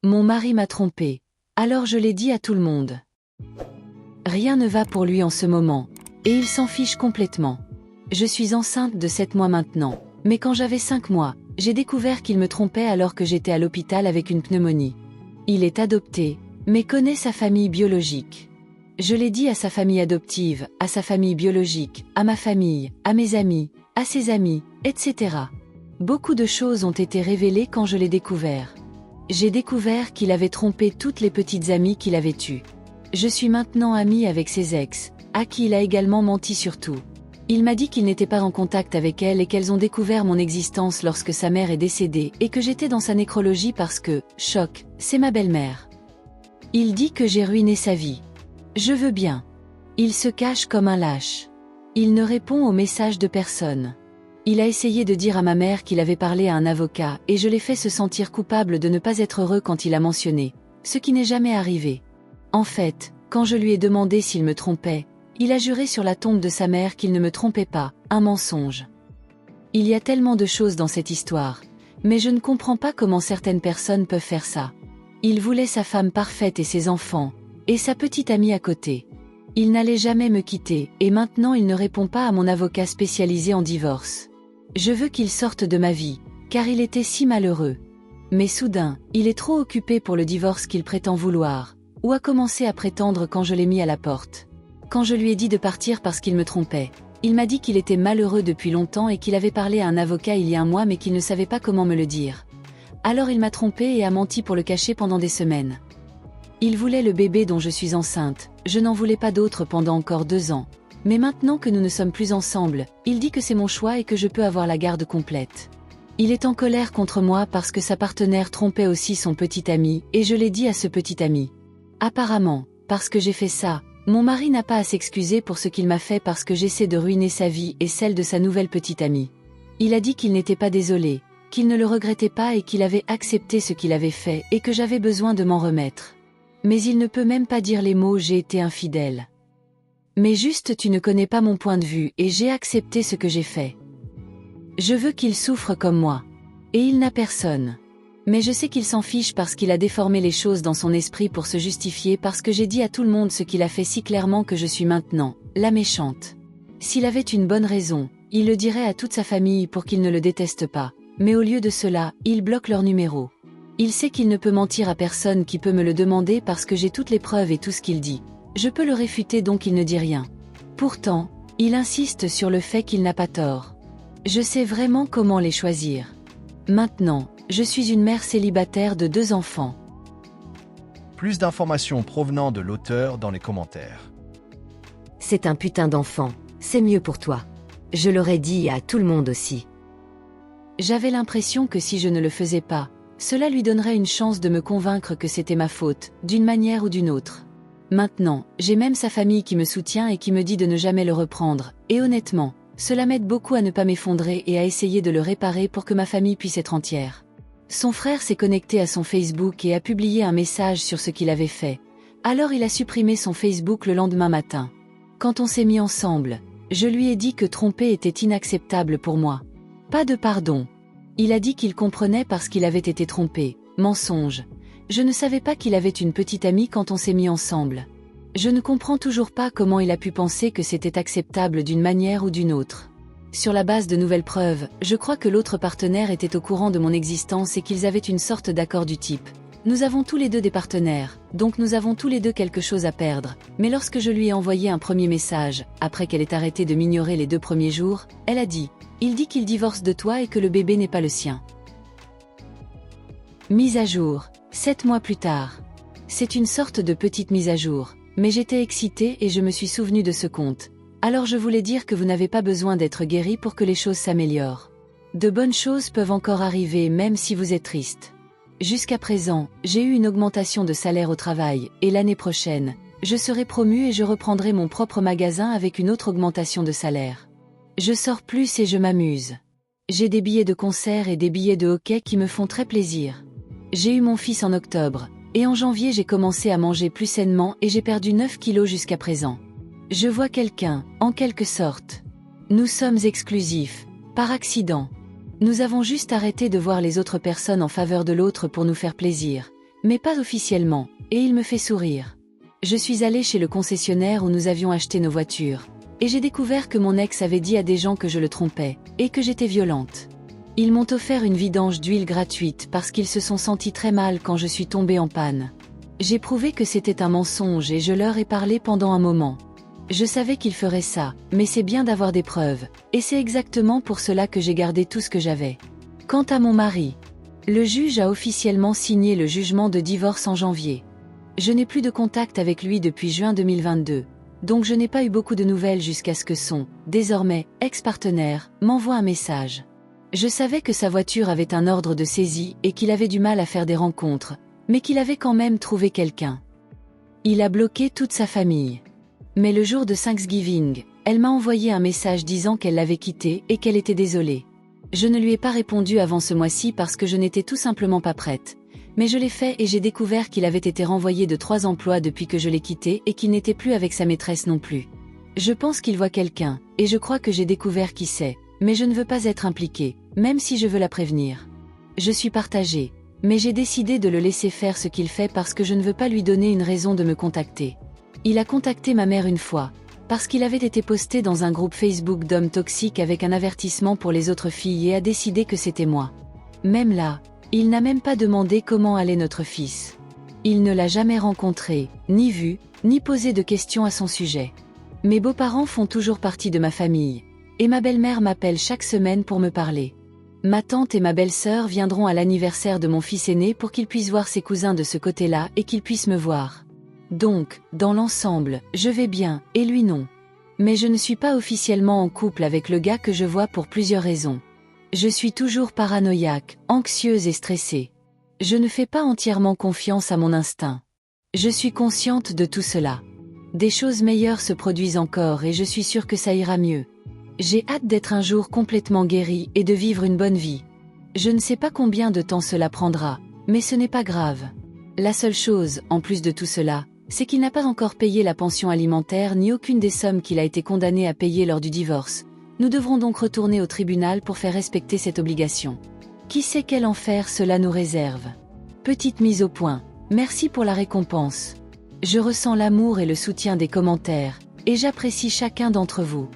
Mon mari m'a trompée. Alors je l'ai dit à tout le monde. Rien ne va pour lui en ce moment. Et il s'en fiche complètement. Je suis enceinte de 7 mois maintenant. Mais quand j'avais 5 mois, j'ai découvert qu'il me trompait alors que j'étais à l'hôpital avec une pneumonie. Il est adopté, mais connaît sa famille biologique. Je l'ai dit à sa famille adoptive, à sa famille biologique, à ma famille, à mes amis, à ses amis, etc. Beaucoup de choses ont été révélées quand je l'ai découvert. J'ai découvert qu'il avait trompé toutes les petites amies qu'il avait eues. Je suis maintenant amie avec ses ex, à qui il a également menti sur tout. Il m'a dit qu'il n'était pas en contact avec elles et qu'elles ont découvert mon existence lorsque sa mère est décédée et que j'étais dans sa nécrologie parce que, choc, c'est ma belle-mère. Il dit que j'ai ruiné sa vie. Je veux bien. Il se cache comme un lâche. Il ne répond aux messages de personne. Il a essayé de dire à ma mère qu'il avait parlé à un avocat et je l'ai fait se sentir coupable de ne pas être heureux quand il a mentionné, ce qui n'est jamais arrivé. En fait, quand je lui ai demandé s'il me trompait, il a juré sur la tombe de sa mère qu'il ne me trompait pas, un mensonge. Il y a tellement de choses dans cette histoire, mais je ne comprends pas comment certaines personnes peuvent faire ça. Il voulait sa femme parfaite et ses enfants, et sa petite amie à côté. Il n'allait jamais me quitter, et maintenant il ne répond pas à mon avocat spécialisé en divorce. Je veux qu'il sorte de ma vie, car il était si malheureux. Mais soudain, il est trop occupé pour le divorce qu'il prétend vouloir, ou a commencé à prétendre quand je l'ai mis à la porte. Quand je lui ai dit de partir parce qu'il me trompait, il m'a dit qu'il était malheureux depuis longtemps et qu'il avait parlé à un avocat il y a un mois mais qu'il ne savait pas comment me le dire. Alors il m'a trompé et a menti pour le cacher pendant des semaines. Il voulait le bébé dont je suis enceinte, je n'en voulais pas d'autre pendant encore 2 ans. Mais maintenant que nous ne sommes plus ensemble, il dit que c'est mon choix et que je peux avoir la garde complète. Il est en colère contre moi parce que sa partenaire trompait aussi son petit ami et je l'ai dit à ce petit ami. Apparemment, parce que j'ai fait ça, mon mari n'a pas à s'excuser pour ce qu'il m'a fait parce que j'essaie de ruiner sa vie et celle de sa nouvelle petite amie. Il a dit qu'il n'était pas désolé, qu'il ne le regrettait pas et qu'il avait accepté ce qu'il avait fait et que j'avais besoin de m'en remettre. Mais il ne peut même pas dire les mots « j'ai été infidèle ». Mais juste tu ne connais pas mon point de vue et j'ai accepté ce que j'ai fait. Je veux qu'il souffre comme moi. Et il n'a personne. Mais je sais qu'il s'en fiche parce qu'il a déformé les choses dans son esprit pour se justifier parce que j'ai dit à tout le monde ce qu'il a fait si clairement que je suis maintenant, la méchante. S'il avait une bonne raison, il le dirait à toute sa famille pour qu'ils ne le détestent pas. Mais au lieu de cela, il bloque leur numéro. Il sait qu'il ne peut mentir à personne qui peut me le demander parce que j'ai toutes les preuves et tout ce qu'il dit. Je peux le réfuter donc il ne dit rien. Pourtant, il insiste sur le fait qu'il n'a pas tort. Je sais vraiment comment les choisir. Maintenant, je suis une mère célibataire de 2 enfants. Plus d'informations provenant de l'auteur dans les commentaires. C'est un putain d'enfant, c'est mieux pour toi. Je l'aurais dit à tout le monde aussi. J'avais l'impression que si je ne le faisais pas, cela lui donnerait une chance de me convaincre que c'était ma faute, d'une manière ou d'une autre. Maintenant, j'ai même sa famille qui me soutient et qui me dit de ne jamais le reprendre, et honnêtement, cela m'aide beaucoup à ne pas m'effondrer et à essayer de le réparer pour que ma famille puisse être entière. Son frère s'est connecté à son Facebook et a publié un message sur ce qu'il avait fait. Alors il a supprimé son Facebook le lendemain matin. Quand on s'est mis ensemble, je lui ai dit que tromper était inacceptable pour moi. Pas de pardon. Il a dit qu'il comprenait parce qu'il avait été trompé. Mensonge. Je ne savais pas qu'il avait une petite amie quand on s'est mis ensemble. Je ne comprends toujours pas comment il a pu penser que c'était acceptable d'une manière ou d'une autre. Sur la base de nouvelles preuves, je crois que l'autre partenaire était au courant de mon existence et qu'ils avaient une sorte d'accord du type. Nous avons tous les deux des partenaires, donc nous avons tous les deux quelque chose à perdre. Mais lorsque je lui ai envoyé un premier message, après qu'elle ait arrêté de m'ignorer les 2 premiers jours, elle a dit « Il dit qu'il divorce de toi et que le bébé n'est pas le sien. » Mise à jour, 7 mois plus tard. C'est une sorte de petite mise à jour, mais j'étais excitée et je me suis souvenue de ce compte. Alors je voulais dire que vous n'avez pas besoin d'être guéri pour que les choses s'améliorent. De bonnes choses peuvent encore arriver même si vous êtes triste. Jusqu'à présent, j'ai eu une augmentation de salaire au travail, et l'année prochaine, je serai promue et je reprendrai mon propre magasin avec une autre augmentation de salaire. Je sors plus et je m'amuse. J'ai des billets de concert et des billets de hockey qui me font très plaisir. J'ai eu mon fils en octobre, et en janvier j'ai commencé à manger plus sainement et j'ai perdu 9 kilos jusqu'à présent. Je vois quelqu'un, en quelque sorte. Nous sommes exclusifs, par accident. Nous avons juste arrêté de voir les autres personnes en faveur de l'autre pour nous faire plaisir. mais pas officiellement, et il me fait sourire. Je suis allée chez le concessionnaire où nous avions acheté nos voitures, et j'ai découvert que mon ex avait dit à des gens que je le trompais, et que j'étais violente. Ils m'ont offert une vidange d'huile gratuite parce qu'ils se sont sentis très mal quand je suis tombée en panne. J'ai prouvé que c'était un mensonge et je leur ai parlé pendant un moment. Je savais qu'ils feraient ça, mais c'est bien d'avoir des preuves, et c'est exactement pour cela que j'ai gardé tout ce que j'avais. Quant à mon mari, le juge a officiellement signé le jugement de divorce en janvier. Je n'ai plus de contact avec lui depuis juin 2022, donc je n'ai pas eu beaucoup de nouvelles jusqu'à ce que son, désormais, ex-partenaire, m'envoie un message. Je savais que sa voiture avait un ordre de saisie et qu'il avait du mal à faire des rencontres, mais qu'il avait quand même trouvé quelqu'un. Il a bloqué toute sa famille. Mais le jour de Thanksgiving, elle m'a envoyé un message disant qu'elle l'avait quitté et qu'elle était désolée. Je ne lui ai pas répondu avant ce mois-ci parce que je n'étais tout simplement pas prête. Mais je l'ai fait et j'ai découvert qu'il avait été renvoyé de 3 emplois depuis que je l'ai quitté et qu'il n'était plus avec sa maîtresse non plus. Je pense qu'il voit quelqu'un, et je crois que j'ai découvert qui c'est, mais je ne veux pas être impliquée, même si je veux la prévenir. Je suis partagée, mais j'ai décidé de le laisser faire ce qu'il fait parce que je ne veux pas lui donner une raison de me contacter. Il a contacté ma mère une fois, parce qu'il avait été posté dans un groupe Facebook d'hommes toxiques avec un avertissement pour les autres filles et a décidé que c'était moi. Même là, il n'a même pas demandé comment allait notre fils. Il ne l'a jamais rencontré, ni vu, ni posé de questions à son sujet. Mes beaux-parents font toujours partie de ma famille, et ma belle-mère m'appelle chaque semaine pour me parler. Ma tante et ma belle-sœur viendront à l'anniversaire de mon fils aîné pour qu'il puisse voir ses cousins de ce côté-là et qu'il puisse me voir. Donc, dans l'ensemble, je vais bien, et lui non. Mais je ne suis pas officiellement en couple avec le gars que je vois pour plusieurs raisons. Je suis toujours paranoïaque, anxieuse et stressée. Je ne fais pas entièrement confiance à mon instinct. Je suis consciente de tout cela. Des choses meilleures se produisent encore et je suis sûre que ça ira mieux. J'ai hâte d'être un jour complètement guérie et de vivre une bonne vie. Je ne sais pas combien de temps cela prendra, mais ce n'est pas grave. La seule chose, en plus de tout cela, c'est qu'il n'a pas encore payé la pension alimentaire ni aucune des sommes qu'il a été condamné à payer lors du divorce. Nous devrons donc retourner au tribunal pour faire respecter cette obligation. Qui sait quel enfer cela nous réserve? Petite mise au point, merci pour la récompense. Je ressens l'amour et le soutien des commentaires, et j'apprécie chacun d'entre vous.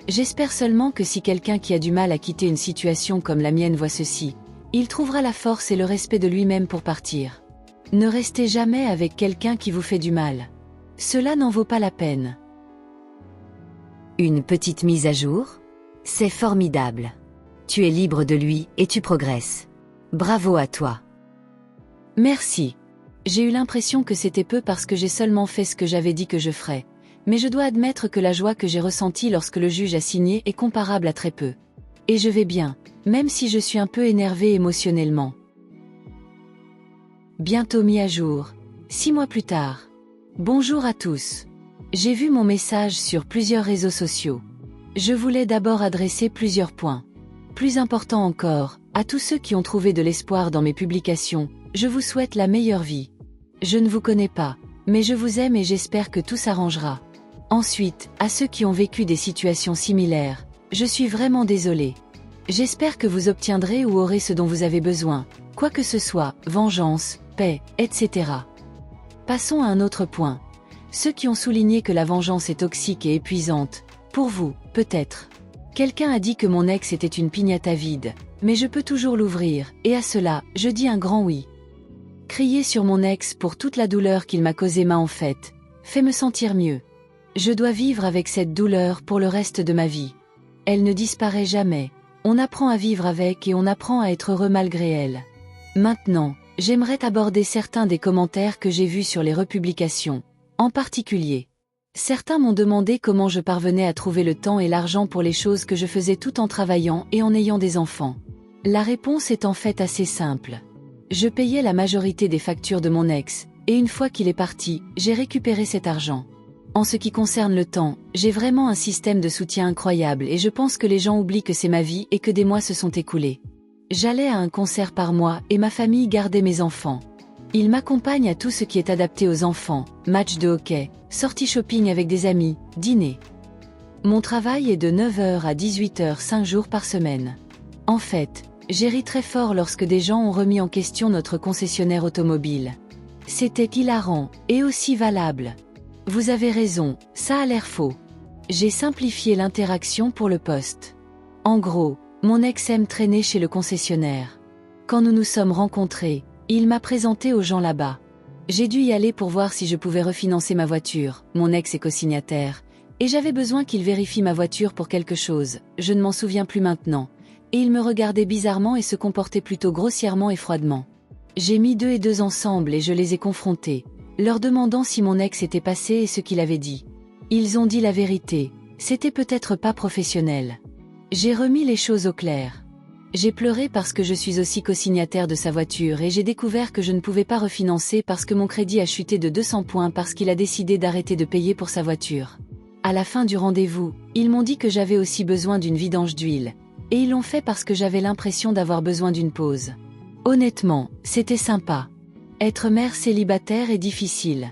J'espère seulement que si quelqu'un qui a du mal à quitter une situation comme la mienne voit ceci, il trouvera la force et le respect de lui-même pour partir. Ne restez jamais avec quelqu'un qui vous fait du mal. Cela n'en vaut pas la peine. Une petite mise à jour? C'est formidable. Tu es libre de lui et tu progresses. Bravo à toi. Merci. J'ai eu l'impression que c'était peu parce que j'ai seulement fait ce que j'avais dit que je ferais. Mais je dois admettre que la joie que j'ai ressentie lorsque le juge a signé est comparable à très peu. Et je vais bien, même si je suis un peu énervée émotionnellement. Bientôt mis à jour. 6 mois plus tard. Bonjour à tous. J'ai vu mon message sur plusieurs réseaux sociaux. Je voulais d'abord adresser plusieurs points. Plus important encore, à tous ceux qui ont trouvé de l'espoir dans mes publications, je vous souhaite la meilleure vie. Je ne vous connais pas, mais je vous aime et j'espère que tout s'arrangera. Ensuite, à ceux qui ont vécu des situations similaires, je suis vraiment désolée. J'espère que vous obtiendrez ou aurez ce dont vous avez besoin, quoi que ce soit, vengeance, paix, etc. Passons à un autre point. Ceux qui ont souligné que la vengeance est toxique et épuisante, pour vous, peut-être. Quelqu'un a dit que mon ex était une piñata vide, mais je peux toujours l'ouvrir, et à cela, je dis un grand oui. Crier sur mon ex pour toute la douleur qu'il m'a causée m'a en fait fait me sentir mieux. Je dois vivre avec cette douleur pour le reste de ma vie. Elle ne disparaît jamais. On apprend à vivre avec et on apprend à être heureux malgré elle. Maintenant, j'aimerais aborder certains des commentaires que j'ai vus sur les republications. En particulier, certains m'ont demandé comment je parvenais à trouver le temps et l'argent pour les choses que je faisais tout en travaillant et en ayant des enfants. La réponse est en fait assez simple. Je payais la majorité des factures de mon ex, et une fois qu'il est parti, j'ai récupéré cet argent. En ce qui concerne le temps, j'ai vraiment un système de soutien incroyable et je pense que les gens oublient que c'est ma vie et que des mois se sont écoulés. J'allais à un concert par mois et ma famille gardait mes enfants. Ils m'accompagnent à tout ce qui est adapté aux enfants, matchs de hockey, sorties shopping avec des amis, dîner. Mon travail est de 9h à 18h 5 jours par semaine. En fait, j'ai ri très fort lorsque des gens ont remis en question notre concessionnaire automobile. C'était hilarant, et aussi valable. Vous avez raison, ça a l'air faux. J'ai simplifié l'interaction pour le poste. En gros, mon ex aime traîner chez le concessionnaire. Quand nous nous sommes rencontrés, il m'a présenté aux gens là-bas. J'ai dû y aller pour voir si je pouvais refinancer ma voiture, mon ex est cosignataire, et j'avais besoin qu'il vérifie ma voiture pour quelque chose, je ne m'en souviens plus maintenant, et il me regardait bizarrement et se comportait plutôt grossièrement et froidement. J'ai mis 2 et 2 ensemble et je les ai confrontés, leur demandant si mon ex était passé et ce qu'il avait dit. Ils ont dit la vérité, c'était peut-être pas professionnel. J'ai remis les choses au clair. J'ai pleuré parce que je suis aussi cosignataire de sa voiture et j'ai découvert que je ne pouvais pas refinancer parce que mon crédit a chuté de 200 points parce qu'il a décidé d'arrêter de payer pour sa voiture. À la fin du rendez-vous, ils m'ont dit que j'avais aussi besoin d'une vidange d'huile, et ils l'ont fait parce que j'avais l'impression d'avoir besoin d'une pause. Honnêtement, c'était sympa. Être mère célibataire est difficile.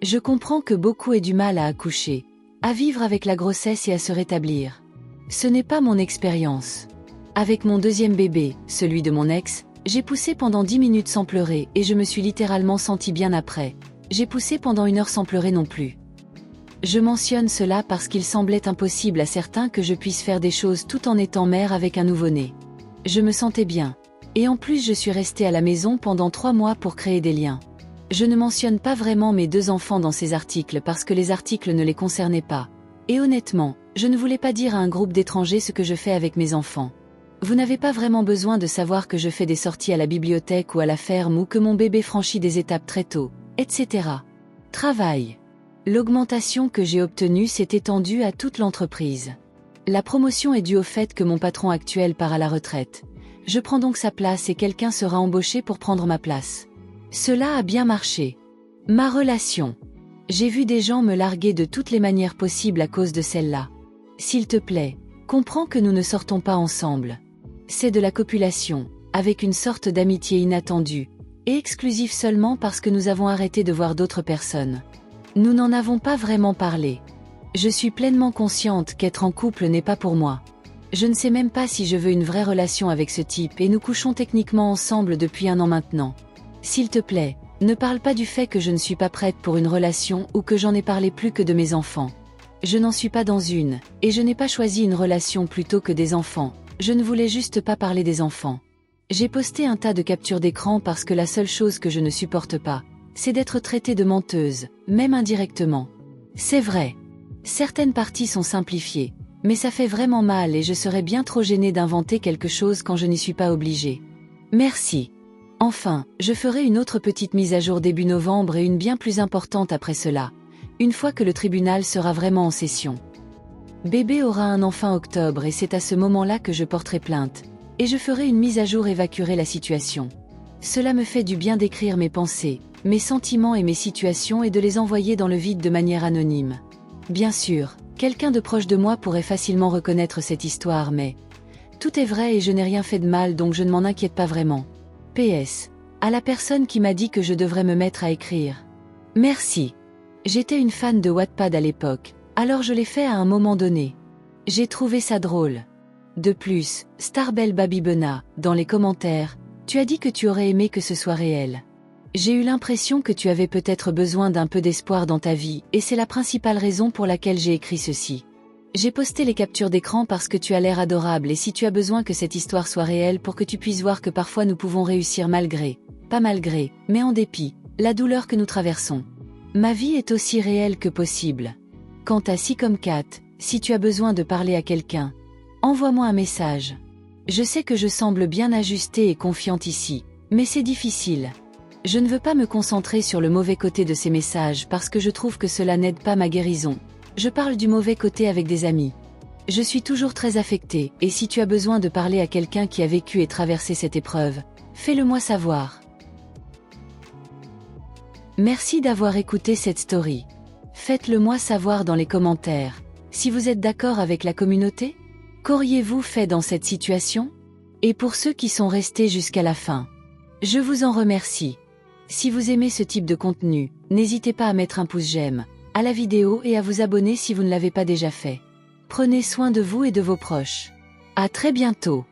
Je comprends que beaucoup aient du mal à accoucher, à vivre avec la grossesse et à se rétablir. Ce n'est pas mon expérience. Avec mon deuxième bébé, celui de mon ex, j'ai poussé pendant 10 minutes sans pleurer et je me suis littéralement sentie bien après. J'ai poussé pendant 1 heure sans pleurer non plus. Je mentionne cela parce qu'il semblait impossible à certains que je puisse faire des choses tout en étant mère avec un nouveau-né. Je me sentais bien. Et en plus je suis restée à la maison pendant 3 mois pour créer des liens. Je ne mentionne pas vraiment mes 2 enfants dans ces articles parce que les articles ne les concernaient pas. Et honnêtement, je ne voulais pas dire à un groupe d'étrangers ce que je fais avec mes enfants. Vous n'avez pas vraiment besoin de savoir que je fais des sorties à la bibliothèque ou à la ferme ou que mon bébé franchit des étapes très tôt, etc. Travail. L'augmentation que j'ai obtenue s'est étendue à toute l'entreprise. La promotion est due au fait que mon patron actuel part à la retraite. Je prends donc sa place et quelqu'un sera embauché pour prendre ma place. Cela a bien marché. Ma relation. J'ai vu des gens me larguer de toutes les manières possibles à cause de celle-là. S'il te plaît, comprends que nous ne sortons pas ensemble. C'est de la copulation, avec une sorte d'amitié inattendue, et exclusive seulement parce que nous avons arrêté de voir d'autres personnes. Nous n'en avons pas vraiment parlé. Je suis pleinement consciente qu'être en couple n'est pas pour moi. Je ne sais même pas si je veux une vraie relation avec ce type et nous couchons techniquement ensemble depuis 1 an maintenant. S'il te plaît, ne parle pas du fait que je ne suis pas prête pour une relation ou que j'en ai parlé plus que de mes enfants. Je n'en suis pas dans une, et je n'ai pas choisi une relation plutôt que des enfants, je ne voulais juste pas parler des enfants. J'ai posté un tas de captures d'écran parce que la seule chose que je ne supporte pas, c'est d'être traitée de menteuse, même indirectement. C'est vrai. Certaines parties sont simplifiées, mais ça fait vraiment mal et je serais bien trop gênée d'inventer quelque chose quand je n'y suis pas obligée. Merci. Enfin, je ferai une autre petite mise à jour début novembre et une bien plus importante après cela, une fois que le tribunal sera vraiment en session. Bébé aura un enfant octobre et c'est à ce moment-là que je porterai plainte, et je ferai une mise à jour et évacuerai la situation. Cela me fait du bien d'écrire mes pensées, mes sentiments et mes situations et de les envoyer dans le vide de manière anonyme. Bien sûr, quelqu'un de proche de moi pourrait facilement reconnaître cette histoire mais... Tout est vrai et je n'ai rien fait de mal donc je ne m'en inquiète pas vraiment. PS. À la personne qui m'a dit que je devrais me mettre à écrire. Merci. J'étais une fan de Wattpad à l'époque, alors je l'ai fait à un moment donné. J'ai trouvé ça drôle. De plus, Starbell Babybena, dans les commentaires, tu as dit que tu aurais aimé que ce soit réel. J'ai eu l'impression que tu avais peut-être besoin d'un peu d'espoir dans ta vie, et c'est la principale raison pour laquelle j'ai écrit ceci. J'ai posté les captures d'écran parce que tu as l'air adorable et si tu as besoin que cette histoire soit réelle pour que tu puisses voir que parfois nous pouvons réussir malgré, pas malgré, mais en dépit, la douleur que nous traversons. Ma vie est aussi réelle que possible. Quant à Si comme Cat, si tu as besoin de parler à quelqu'un, envoie-moi un message. Je sais que je semble bien ajustée et confiante ici, mais c'est difficile. Je ne veux pas me concentrer sur le mauvais côté de ces messages parce que je trouve que cela n'aide pas ma guérison. Je parle du mauvais côté avec des amis. Je suis toujours très affectée, et si tu as besoin de parler à quelqu'un qui a vécu et traversé cette épreuve, fais-le moi savoir. Merci d'avoir écouté cette story. Faites-le moi savoir dans les commentaires. Si vous êtes d'accord avec la communauté, qu'auriez-vous fait dans cette situation? Et pour ceux qui sont restés jusqu'à la fin, je vous en remercie. Si vous aimez ce type de contenu, n'hésitez pas à mettre un pouce j'aime à la vidéo et à vous abonner si vous ne l'avez pas déjà fait. Prenez soin de vous et de vos proches. À très bientôt.